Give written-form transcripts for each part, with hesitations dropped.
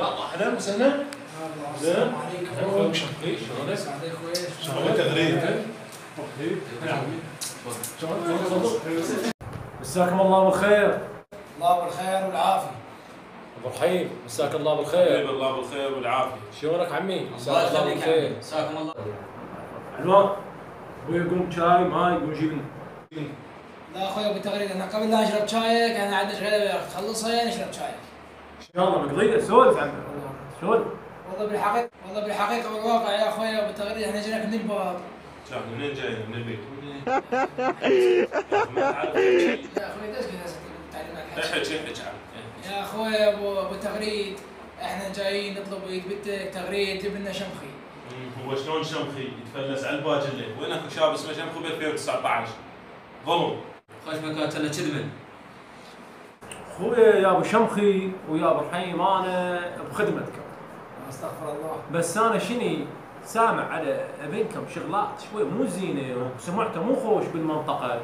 اهلا وسهلا. السلام عليكم. شلونك؟ سعد اخوي. شلونك تغريد؟ مساكم الله بالخير. الله بالخير والعافيه. ابو رحيم مساك الله بالخير. الله بالخير والعافيه. شلونك عمي؟ مساك الله بالخير. مساكم الله. علوان ابوي يقوم شاي ماي يقوم جيب لا اخوي ابو تغريد انا قبل لا اشرب شايك انا عندنا شغله تخلصها نشرب شايك. ان شاء الله مقضيه. سولف عنه سولف. والله بالحقيقه والواقع يا اخوي ابو تغريد احنا جيناك من الباب. شاف منين جاي؟ من البيت. يا اخوي ليش كذا تعلمك احكي يا اخوي ابو تغريد احنا جايين نطلب ايد بنتك تغريد تجيب لنا شمخي. هو شلون شمخي يتفلس على الباجله؟ وين اكو شاب اسمه شمخي ب 2019 ظلم. خشمك كاتلنا كذبا. اخويا يا ابو شمخي ويا ابو رحيم انا بخدمتكم. استغفر الله. بس انا شني سامع على ابنكم شغلات شوي مو زينه وسمعته مو خوش بالمنطقه.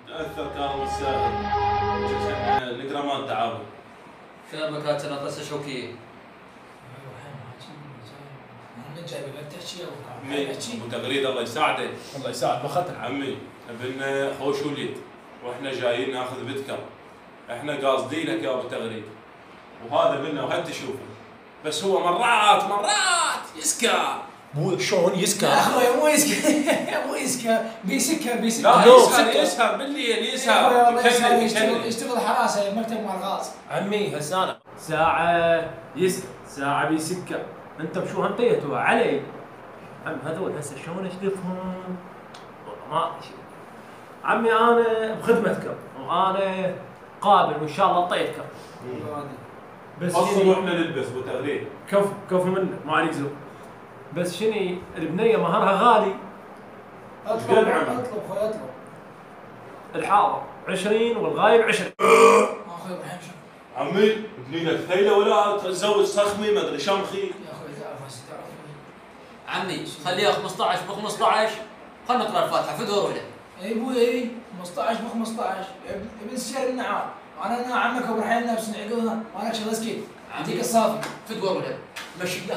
تاثر كان الساهل نقرا مال تعاون. شلون كاتلنا قصه شوكيه. من جايب بتحكي ابو تغريد الله يساعده. الله يساعد بختك. عمي ابننا خوش وليد واحنا جايين ناخذ بتكم. احنا قاصدينك يا ابو تغريد. وهذا ابننا وهل تشوفه. بس هو مرات يسكر. مو شلون يسكر؟ يا اخوي مو يسكر مو يسكر بيسكر لا يسهر بالليل يسهر. يا والله يشتغل حراسه مكتب مع الغاز. عمي هسه انا ساعه يسكر ساعه بيسكر. انتم شو هنطيتوا علي؟ عم هذول هسه شلون اشلفهم؟ ما عمي انا بخدمتكم وانا قابل وان شاء الله اعطيتكم. بس اصلا احنا نلبس ابو تغريد. كفو منك ما عليك زود. بس شني البنيه مهرها غالي. اطلب اخوي اطلب. الحاضر 20 والغايب 20. اخوي ابراهيم شو؟ عمي تبني لك ثيله ولا تزوج صخمي ما ادري شمخي. يا اخوي تعرف هسه تعرف. عمي خليها 15 ب 15. خلنا نقرا الفاتحه في دور وحده. اي ابوي اي 15 ب 15 ابن الشهر النعام. انا عمك ابو رحيم لابس عقلنا ما لك شغل سكيت. اعطيك الصافي في دور وحده. مشي له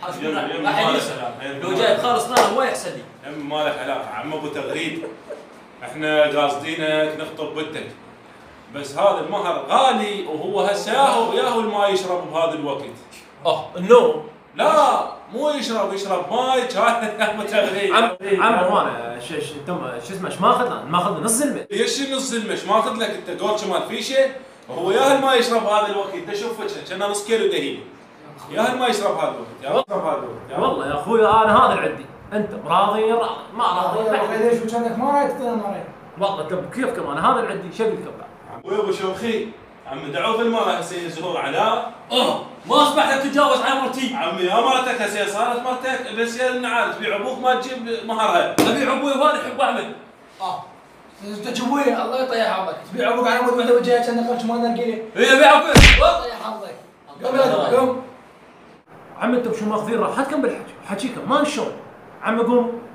حاج يم ما له سلام. لو جايب خالص نار هو يحسن لي. يم ما له علاقه عم ابو تغريد. احنا قاصدينك نخطب بنتك. بس هذا المهر غالي وهو هسه ياهو الماي يشرب بهذا الوقت. النوم لا مو يشرب ماي كان ابو تغريد. عم وانا شو اسمه ايش ماخذ نص زلمه. ليش نص زلمه؟ ما اخذ لك انت دورك مال فيشه؟ هو يا الماي يشرب هذا الوقت. انت شوف كنا نص كيلو دهين. يا الماي يشرب هذا الوقت. والله يا اخوي انا هذا اللي عندي. انت راضي ما راضي. ليش وكانك ما رايت ما رايت. والله انت كيف كمان انا هذا اللي عندي شغل كبار. ابوي ابو شوخي عم دعوا في المرأة هسه زهور علاء. ما اصبحت تتجاوز على مرتي. عمي يا مرتك هسه صارت مرتك بس يا النعال تبيع ابوك ما تجيب مهرها. ابيع ابوي وهذا يحب احمد. تجوي الله يطيح حظك تبيع ابوك على مود وحده وجهك كانك قلت ما نرقيه. اي ابيع ابوي. يطيح حظك. قوم عم انتم شو ماخذين راحتكم بالحكي حكيكم ما شلون. عم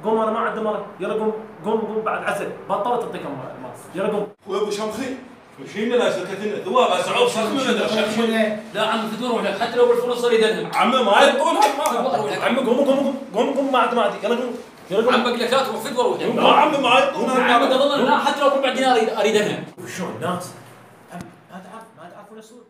قوم انا ما عندي مرة. يلا قوم بعد عزل بطلت تعطيكم مرة. يلا قوم. اخوي ابو شمخي مشينا لا شركتنا ثواب صعوب صخمه ما ادري. لا عم في دور وحده حتى لو بالفلوس صار يدلهم. عمي ما يطولها. عمي قوم ما عاد يلا قوم. عم بقلكات وفي دور وحده. ما عمي ما يطولها. عم لا حتى لو بربع دينار اريدها. شلون الناس ما تعرفون السوق.